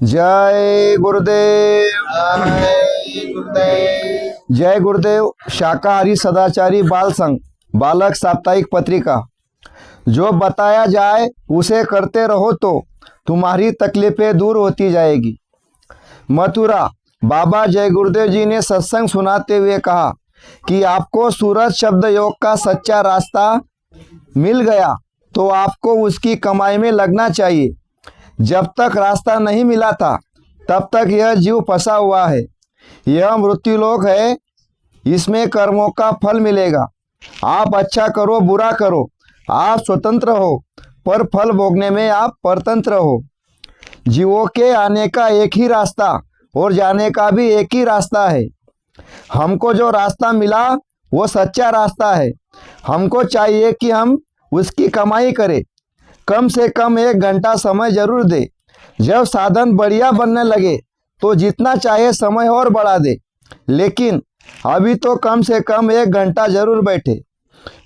जय गुरुदेव। जय गुरुदेव। जय गुरुदेव। शाकाहारी सदाचारी बाल संघ बालक साप्ताहिक पत्रिका। जो बताया जाए उसे करते रहो तो तुम्हारी तकलीफें दूर होती जाएगी। मथुरा बाबा जय गुरुदेव जी ने सत्संग सुनाते हुए कहा कि आपको सूरज शब्द योग का सच्चा रास्ता मिल गया तो आपको उसकी कमाई में लगना चाहिए। जब तक रास्ता नहीं मिला था तब तक यह जीव फंसा हुआ है। यह मृत्युलोक है, इसमें कर्मों का फल मिलेगा। आप अच्छा करो बुरा करो, आप स्वतंत्र हो, पर फल भोगने में आप परतंत्र हो। जीवों के आने का एक ही रास्ता और जाने का भी एक ही रास्ता है। हमको जो रास्ता मिला वो सच्चा रास्ता है। हमको चाहिए कि हम उसकी कमाई करें। कम से कम 1 घंटा समय जरूर दे। जब साधन बढ़िया बनने लगे तो जितना चाहे समय और बढ़ा दे, लेकिन अभी तो कम से कम 1 घंटा जरूर बैठे।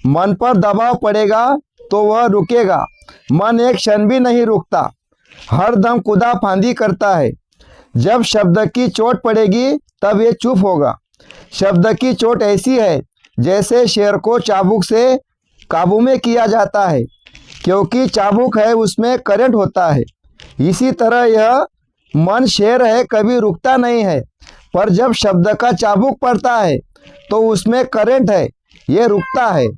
मन पर दबाव पड़ेगा तो वह रुकेगा। मन एक क्षण भी नहीं रुकता, हर दम कूदा फांदी करता है। जब शब्द की चोट पड़ेगी तब ये चुप होगा। शब्द की चोट ऐसी है जैसे शेर को चाबुक से काबू में किया जाता है, क्योंकि चाबुक है उसमें करंट होता है। इसी तरह यह मन शेर है, कभी रुकता नहीं है, पर जब शब्द का चाबुक पड़ता है तो उसमें करंट है, ये रुकता है।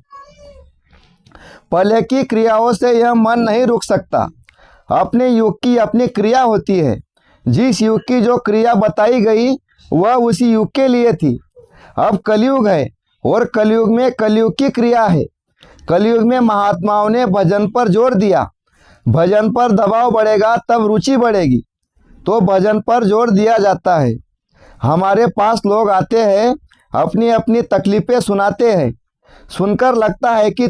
पहले की क्रियाओं से यह मन नहीं रुक सकता। अपने युग की अपनी क्रिया होती है। जिस युग की जो क्रिया बताई गई वह उसी युग के लिए थी। अब कलयुग है और कलयुग में कलयुग की क्रिया है। कलयुग में महात्माओं ने भजन पर जोर दिया। भजन पर दबाव बढ़ेगा तब रुचि बढ़ेगी, तो भजन पर जोर दिया जाता है। हमारे पास लोग आते हैं, अपनी अपनी तकलीफ़ें सुनाते हैं। सुनकर लगता है कि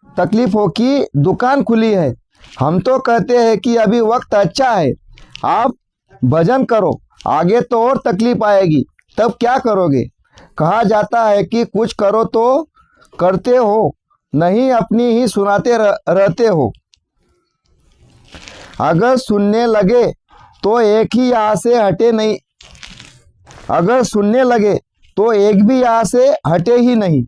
तकलीफ़ों की दुकान खुली है। हम तो कहते हैं कि अभी वक्त अच्छा है, आप भजन करो, आगे तो और तकलीफ आएगी, तब क्या करोगे। कहा जाता है कि कुछ करो तो करते हो, नहीं अपनी ही सुनाते रहते हो। अगर सुनने लगे तो एक ही यहाँ से हटे नहीं, अगर सुनने लगे तो एक भी यहाँ से हटे ही नहीं,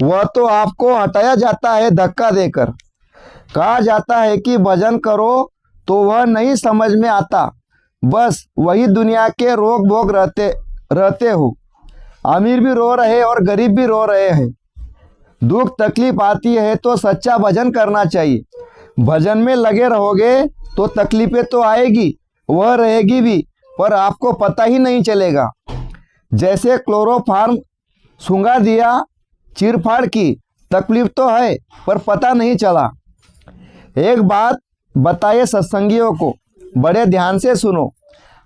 वह तो आपको हटाया जाता है धक्का देकर। कहा जाता है कि भजन करो तो वह नहीं समझ में आता, बस वही दुनिया के रोग भोग रहते हो। अमीर भी रो रहे और गरीब भी रो रहे हैं। दुख तकलीफ आती है तो सच्चा भजन करना चाहिए। भजन में लगे रहोगे तो तकलीफें तो आएगी, वह रहेगी भी, पर आपको पता ही नहीं चलेगा। जैसे क्लोरोफार्म सूंघा दिया, चीरफाड़ की, तकलीफ तो है पर पता नहीं चला। एक बात बताइए सत्संगियों को, बड़े ध्यान से सुनो।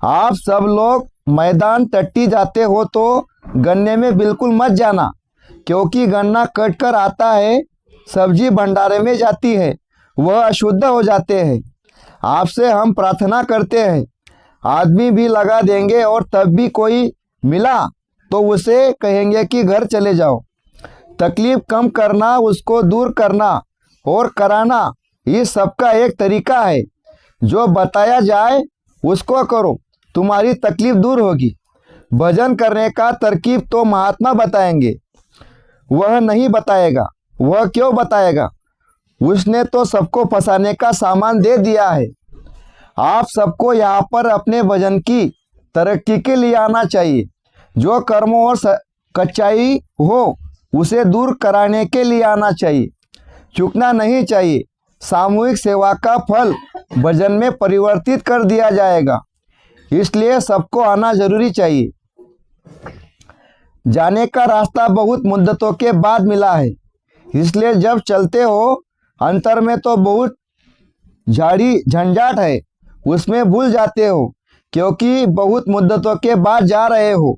आप सब लोग मैदान टट्टी जाते हो तो गन्ने में बिल्कुल मत जाना, क्योंकि गन्ना कट कर आता है, सब्जी भंडारे में जाती है, वह अशुद्ध हो जाते हैं। आपसे हम प्रार्थना करते हैं, आदमी भी लगा देंगे और तब भी कोई मिला तो उसे कहेंगे कि घर चले जाओ। तकलीफ कम करना, उसको दूर करना और कराना, इस सबका एक तरीका है। जो बताया जाए उसको करो, तुम्हारी तकलीफ दूर होगी। भजन करने का तरकीब तो महात्मा बताएंगे, वह नहीं बताएगा। वह क्यों बताएगा, उसने तो सबको फंसाने का सामान दे दिया है। आप सबको यहाँ पर अपने भजन की तरक्की के लिए आना चाहिए। जो कर्मों और कच्चाई हो उसे दूर कराने के लिए आना चाहिए। चूकना नहीं चाहिए। सामूहिक सेवा का फल भजन में परिवर्तित कर दिया जाएगा, इसलिए सबको आना जरूरी चाहिए। जाने का रास्ता बहुत मुद्दतों के बाद मिला है, इसलिए जब चलते हो अंतर में तो बहुत झाड़ी झंझाट है, उसमें भूल जाते हो, क्योंकि बहुत मुद्दतों के बाद जा रहे हो।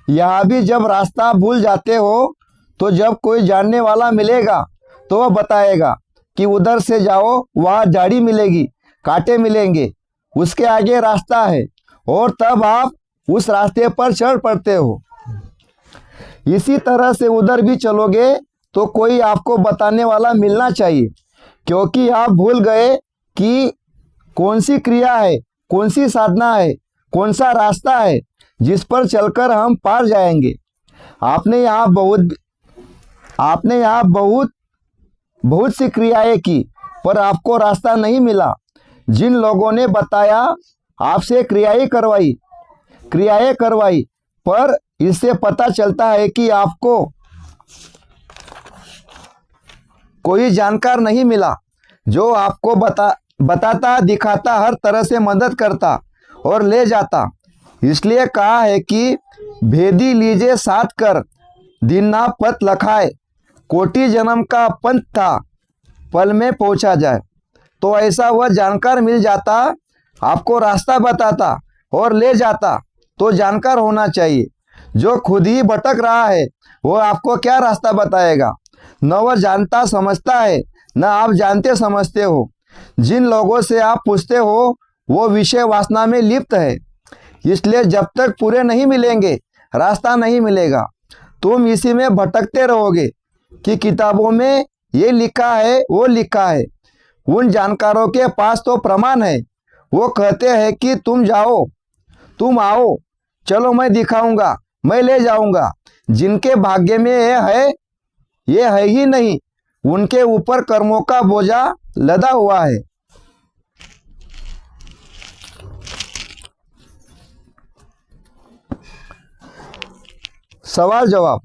यहाँ भी जब रास्ता भूल जाते हो तो जब कोई जानने वाला मिलेगा तो वह बताएगा कि उधर से जाओ, वहाँ झाड़ी मिलेगी, कांटे मिलेंगे, उसके आगे रास्ता है, और तब आप उस रास्ते पर चढ़ पड़ते हो। इसी तरह से उधर भी चलोगे तो कोई आपको बताने वाला मिलना चाहिए, क्योंकि आप भूल गए कि कौन सी क्रिया है, कौन सी साधना है, कौन सा रास्ता है जिस पर चलकर हम पार जाएंगे। आपने यहाँ बहुत सी क्रियाएं की, पर आपको रास्ता नहीं मिला। जिन लोगों ने बताया, आपसे क्रियाएं करवाई, पर इससे पता चलता है कि आपको कोई जानकार नहीं मिला जो आपको बताता, दिखाता, हर तरह से मदद करता और ले जाता। इसलिए कहा है कि भेदी लीजे साथ कर, दीना पत लखाए, कोटि जन्म का पंथ था, पल में पहुंचा जाए। तो ऐसा वह जानकार मिल जाता, आपको रास्ता बताता और ले जाता, तो जानकार होना चाहिए। जो खुद ही भटक रहा है वो आपको क्या रास्ता बताएगा। न वह जानता समझता है, न आप जानते समझते हो। जिन लोगों से आप पूछते हो वो विषय वासना में लिप्त है। इसलिए जब तक पूरे नहीं मिलेंगे, रास्ता नहीं मिलेगा। तुम इसी में भटकते रहोगे कि किताबों में ये लिखा है, वो लिखा है। उन जानकारों के पास तो प्रमाण है। वो कहते हैं कि तुम जाओ, तुम आओ, चलो मैं दिखाऊंगा, मैं ले जाऊंगा। जिनके भाग्य में ये है ही नहीं, उनके ऊपर कर्मों का बोझा लदा हुआ है। सवाल जवाब।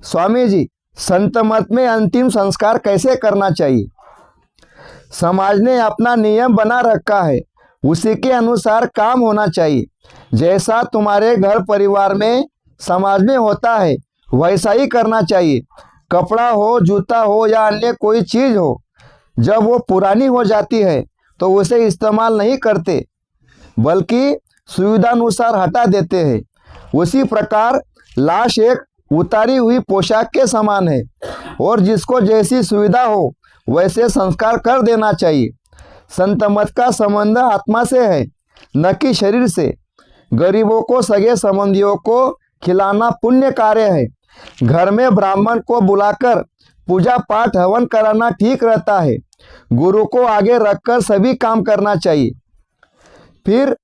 स्वामी जी, संत मत में अंतिम संस्कार कैसे करना चाहिए? समाज ने अपना नियम बना रखा है, उसी के अनुसार काम होना चाहिए। जैसा तुम्हारे घर परिवार में, समाज में होता है, वैसा ही करना चाहिए। कपड़ा हो, जूता हो या अन्य कोई चीज़ हो, जब वो पुरानी हो जाती है तो उसे इस्तेमाल नहीं करते, बल्कि सुविधानुसार हटा देते हैं। उसी प्रकार लाश एक उतारी हुई पोशाक के समान है, और जिसको जैसी सुविधा हो वैसे संस्कार कर देना चाहिए। संत मत का संबंध आत्मा से है, न कि शरीर से। गरीबों को, सगे संबंधियों को खिलाना पुण्य कार्य है। घर में ब्राह्मण को बुलाकर पूजा पाठ हवन कराना ठीक रहता है। गुरु को आगे रखकर सभी काम करना चाहिए, फिर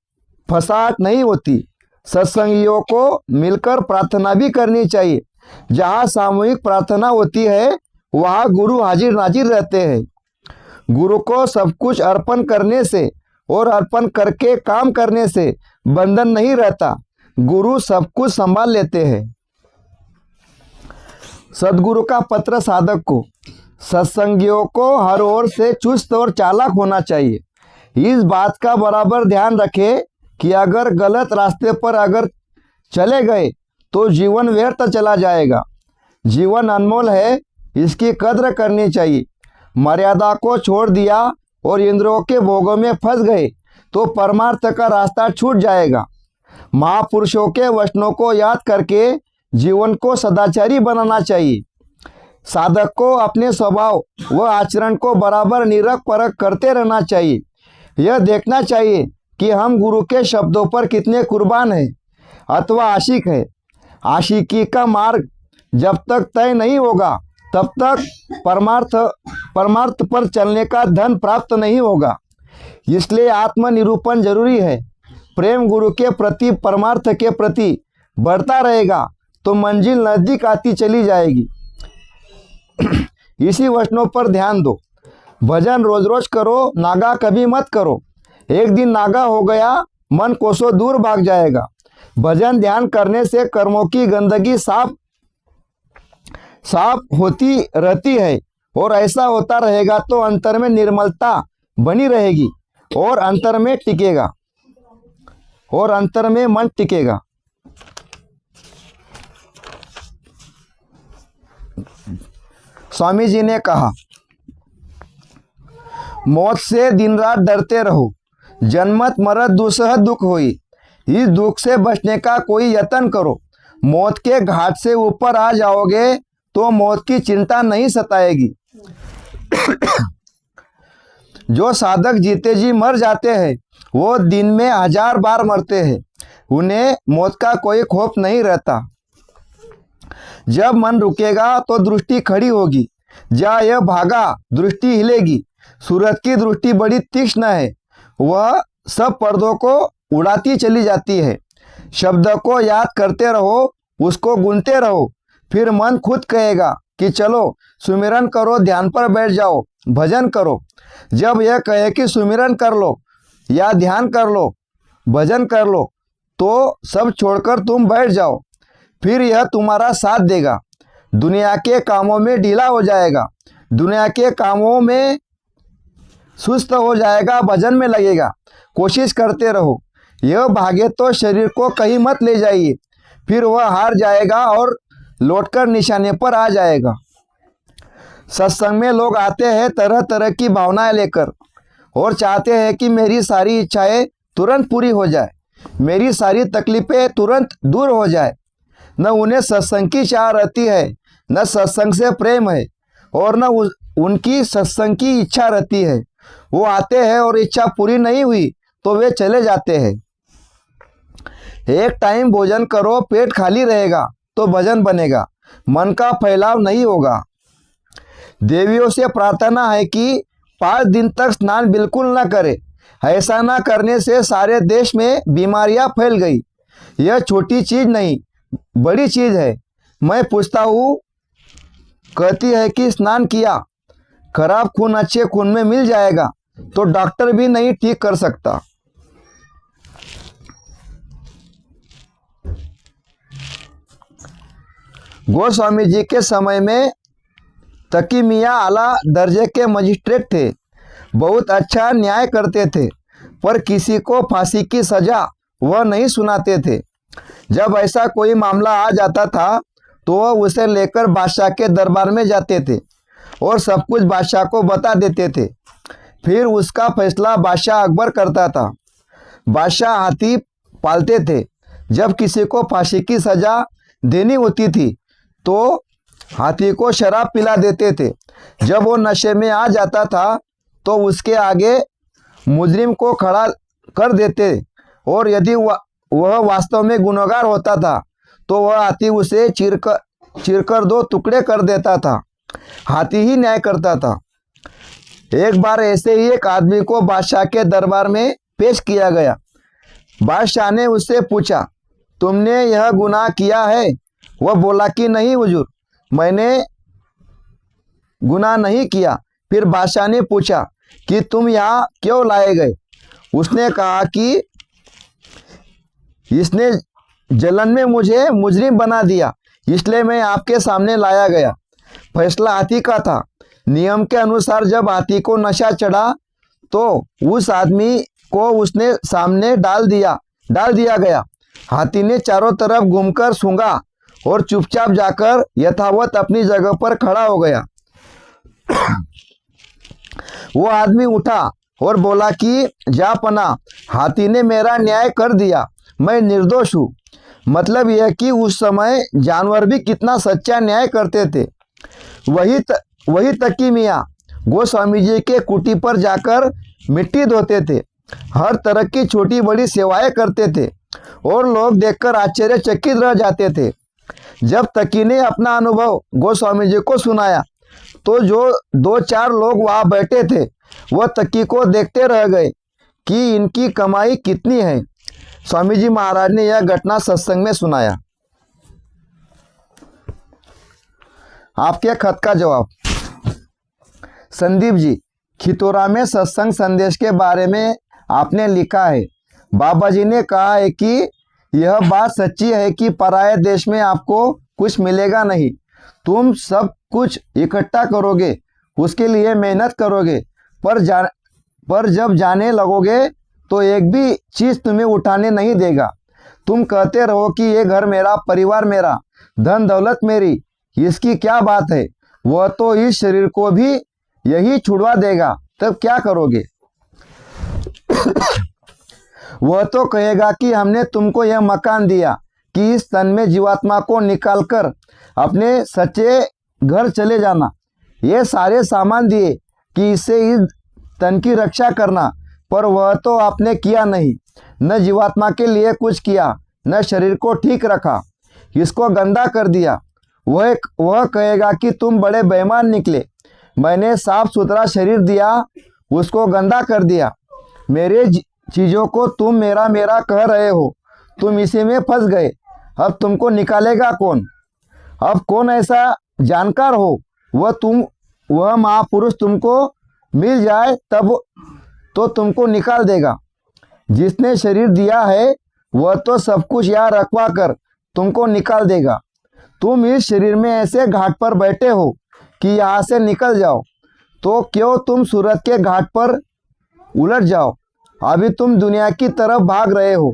फसाहट नहीं होती। सत्संगियों को मिलकर प्रार्थना भी करनी चाहिए। जहाँ सामूहिक प्रार्थना होती है वहाँ गुरु हाजिर नाजिर रहते हैं। गुरु को सब कुछ अर्पण करने से और अर्पण करके काम करने से बंधन नहीं रहता। गुरु सब कुछ संभाल लेते हैं। सदगुरु का पत्र साधक को। सत्संगियों को हर ओर से चुस्त और चालाक होना चाहिए। इस बात का बराबर ध्यान रखें कि अगर गलत रास्ते पर अगर चले गए तो जीवन व्यर्थ चला जाएगा। जीवन अनमोल है, इसकी कद्र करनी चाहिए। मर्यादा को छोड़ दिया और इंद्रियों के भोगों में फंस गए तो परमार्थ का रास्ता छूट जाएगा। महापुरुषों के वचनों को याद करके जीवन को सदाचारी बनाना चाहिए। साधक को अपने स्वभाव व आचरण को बराबर निरख परख करते रहना चाहिए। यह देखना चाहिए कि हम गुरु के शब्दों पर कितने कुर्बान हैं अथवा आशिक है। आशिकी का मार्ग जब तक तय नहीं होगा तब तक परमार्थ पर चलने का धन प्राप्त नहीं होगा। इसलिए आत्मनिरूपण जरूरी है। प्रेम गुरु के प्रति, परमार्थ के प्रति बढ़ता रहेगा तो मंजिल नजदीक आती चली जाएगी। इसी वचनों पर ध्यान दो। भजन रोज रोज करो, नागा कभी मत करो। एक दिन नागा हो गया, मन कोसों दूर भाग जाएगा। भजन ध्यान करने से कर्मों की गंदगी साफ होती रहती है, और ऐसा होता रहेगा तो अंतर में निर्मलता बनी रहेगी और अंतर में टिकेगा, और अंतर में मन टिकेगा। स्वामी जी ने कहा, मौत से दिन रात डरते रहो, जन्मत मरत दुसह दुख होई। इस दुख से बचने का कोई यत्न करो। मौत के घाट से ऊपर आ जाओगे तो मौत की चिंता नहीं सताएगी। जो साधक जीते जी मर जाते हैं वो दिन में 1000 बार मरते हैं। उन्हें मौत का कोई खौफ नहीं रहता। जब मन रुकेगा तो दृष्टि खड़ी होगी। जहाँ यह भागा दृष्टि हिलेगी। सूरज की दृष्टि बड़ी तीक्ष्ण है, वह सब पर्दों को उड़ाती चली जाती है। शब्द को याद करते रहो, उसको गुनते रहो, फिर मन खुद कहेगा कि चलो सुमिरन करो, ध्यान पर बैठ जाओ, भजन करो। जब यह कहे कि सुमिरन कर लो या ध्यान कर लो, भजन कर लो, तो सब छोड़कर तुम बैठ जाओ। फिर यह तुम्हारा साथ देगा। दुनिया के कामों में ढीला हो जाएगा, दुनिया के कामों में सुस्त हो जाएगा, भजन में लगेगा। कोशिश करते रहो। यह भागे तो शरीर को कहीं मत ले जाइए, फिर वह हार जाएगा और लौटकर निशाने पर आ जाएगा। सत्संग में लोग आते हैं तरह तरह की भावनाएं लेकर और चाहते हैं कि मेरी सारी इच्छाएं तुरंत पूरी हो जाए, मेरी सारी तकलीफें तुरंत दूर हो जाए। न उन्हें सत्संग की चाह रहती है, न सत्संग से प्रेम है, और न उनकी सत्संग की इच्छा रहती है। वो आते हैं और इच्छा पूरी नहीं हुई तो वे चले जाते हैं। एक टाइम भोजन करो, पेट खाली रहेगा तो भजन बनेगा, मन का फैलाव नहीं होगा। देवियों से प्रार्थना है कि 5 दिन तक स्नान बिल्कुल न करे। ऐसा न करने से सारे देश में बीमारियां फैल गई। यह छोटी चीज़ नहीं, बड़ी चीज़ है। मैं पूछता हूँ, कहती है कि स्नान किया, खराब खून अच्छे खून में मिल जाएगा, तो डॉक्टर भी नहीं ठीक कर सकता। गोस्वामी जी के समय में तकी मियाँ आला दर्जे के मजिस्ट्रेट थे। बहुत अच्छा न्याय करते थे, पर किसी को फांसी की सज़ा वह नहीं सुनाते थे। जब ऐसा कोई मामला आ जाता था तो वह उसे लेकर बादशाह के दरबार में जाते थे और सब कुछ बादशाह को बता देते थे। फिर उसका फैसला बादशाह अकबर करता था। बादशाह हाथी पालते थे। जब किसी को फांसी की सज़ा देनी होती थी तो हाथी को शराब पिला देते थे। जब वो नशे में आ जाता था तो उसके आगे मुजरिम को खड़ा कर देते, और यदि वह वास्तव में गुनहगार होता था तो वह हाथी उसे चीरकर 2 टुकड़े कर देता था। हाथी ही न्याय करता था। एक बार ऐसे ही एक आदमी को बादशाह के दरबार में पेश किया गया। बादशाह ने उससे पूछा, तुमने यह गुनाह किया है? वह बोला कि नहीं हुजूर, मैंने गुनाह नहीं किया। फिर बादशाह ने पूछा कि तुम यहाँ क्यों लाए गए? उसने कहा कि इसने जलन में मुझे मुजरिम बना दिया, इसलिए मैं आपके सामने लाया गया। फैसला हाथी का था। नियम के अनुसार जब हाथी को नशा चढ़ा तो उस आदमी को उसने सामने डाल दिया गया। हाथी ने चारों तरफ घूमकर सूंघा और चुपचाप जाकर यथावत अपनी जगह पर खड़ा हो गया। वो आदमी उठा और बोला कि जा पना, हाथी ने मेरा न्याय कर दिया, मैं निर्दोष हूँ। मतलब यह कि उस समय जानवर भी कितना सच्चा न्याय करते थे। वही तकी मियाँ गोस्वामी जी के कुटी पर जाकर मिट्टी धोते थे, हर तरह की छोटी बड़ी सेवाएं करते थे और लोग देखकर आश्चर्यचकित रह जाते थे। जब तकी ने अपना अनुभव गोस्वामी जी को सुनाया तो जो 2-4 लोग वहाँ बैठे थे वह तकी को देखते रह गए कि इनकी कमाई कितनी है। स्वामी जी महाराज ने यह घटना सत्संग में सुनाया। आपके खत का जवाब। संदीप जी, खितौरा में सत्संग संदेश के बारे में आपने लिखा है, बाबा जी ने कहा है कि यह बात सच्ची है कि पराये देश में आपको कुछ मिलेगा नहीं। तुम सब कुछ इकट्ठा करोगे, उसके लिए मेहनत करोगे, पर जब जाने लगोगे तो एक भी चीज़ तुम्हें उठाने नहीं देगा। तुम कहते रहो कि ये घर मेरा, परिवार मेरा, धन दौलत मेरी, इसकी क्या बात है? वह तो इस शरीर को भी यही छुड़वा देगा, तब क्या करोगे? वह तो कहेगा कि हमने तुमको यह मकान दिया कि इस तन में जीवात्मा को निकालकर अपने सच्चे घर चले जाना। ये सारे सामान दिए कि इससे इस तन की रक्षा करना, पर वह तो आपने किया नहीं। न जीवात्मा के लिए कुछ किया, न शरीर को ठीक रखा, इसको गंदा कर दिया। वह कहेगा कि तुम बड़े बेईमान निकले, मैंने साफ सुथरा शरीर दिया, उसको गंदा कर दिया। मेरे चीज़ों को तुम मेरा मेरा कह रहे हो, तुम इसी में फंस गए। अब तुमको निकालेगा कौन? अब कौन ऐसा जानकार हो वह महापुरुष तुमको मिल जाए तब तो तुमको निकाल देगा। जिसने शरीर दिया है वह तो सब कुछ यहाँ रखवा कर तुमको निकाल देगा। तुम इस शरीर में ऐसे घाट पर बैठे हो कि यहाँ से निकल जाओ, तो क्यों तुम सूरत के घाट पर उलट जाओ। अभी तुम दुनिया की तरफ भाग रहे हो,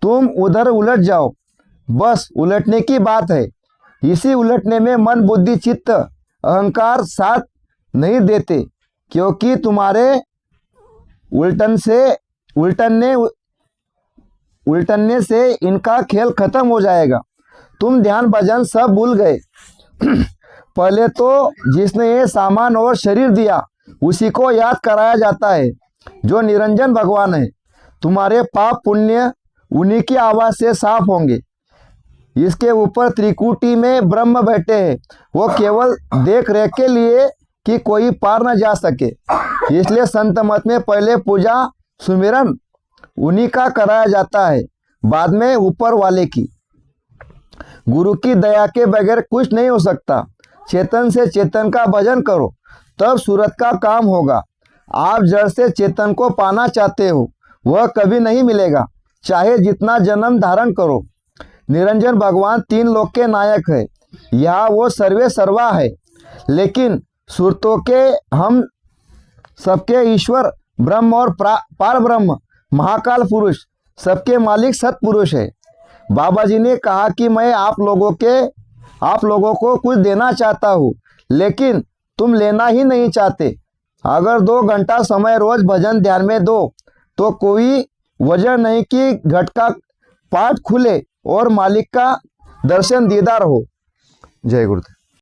तुम उधर उलट जाओ, बस उलटने की बात है। इसी उलटने में मन बुद्धि चित्त अहंकार साथ नहीं देते, क्योंकि तुम्हारे उल्टने से इनका खेल खत्म हो जाएगा। तुम ध्यान भजन सब भूल गए। पहले तो जिसने ये सामान और शरीर दिया उसी को याद कराया जाता है, जो निरंजन भगवान है। तुम्हारे पाप पुण्य उन्हीं की आवाज़ से साफ होंगे। इसके ऊपर त्रिकुटी में ब्रह्म बैठे हैं, वो केवल देख रेख के लिए कि कोई पार न जा सके। इसलिए संत मत में पहले पूजा सुमिरन उन्हीं का कराया जाता है, बाद में ऊपर वाले की। गुरु की दया के बगैर कुछ नहीं हो सकता। चेतन से चेतन का भजन करो, तब सूरत का काम होगा। आप जड़ से चेतन को पाना चाहते हो, वह कभी नहीं मिलेगा, चाहे जितना जन्म धारण करो। निरंजन भगवान तीन लोक के नायक है, यहाँ वो सर्वे सर्वा है। लेकिन सुरतों के हम सबके ईश्वर ब्रह्म और पार ब्रह्म महाकाल पुरुष सबके मालिक सतपुरुष है। बाबा जी ने कहा कि मैं आप लोगों को कुछ देना चाहता हूँ, लेकिन तुम लेना ही नहीं चाहते। अगर 2 घंटा समय रोज भजन ध्यान में दो तो कोई वजह नहीं कि घट का पाठ खुले और मालिक का दर्शन दीदार हो। जय गुरुदेव।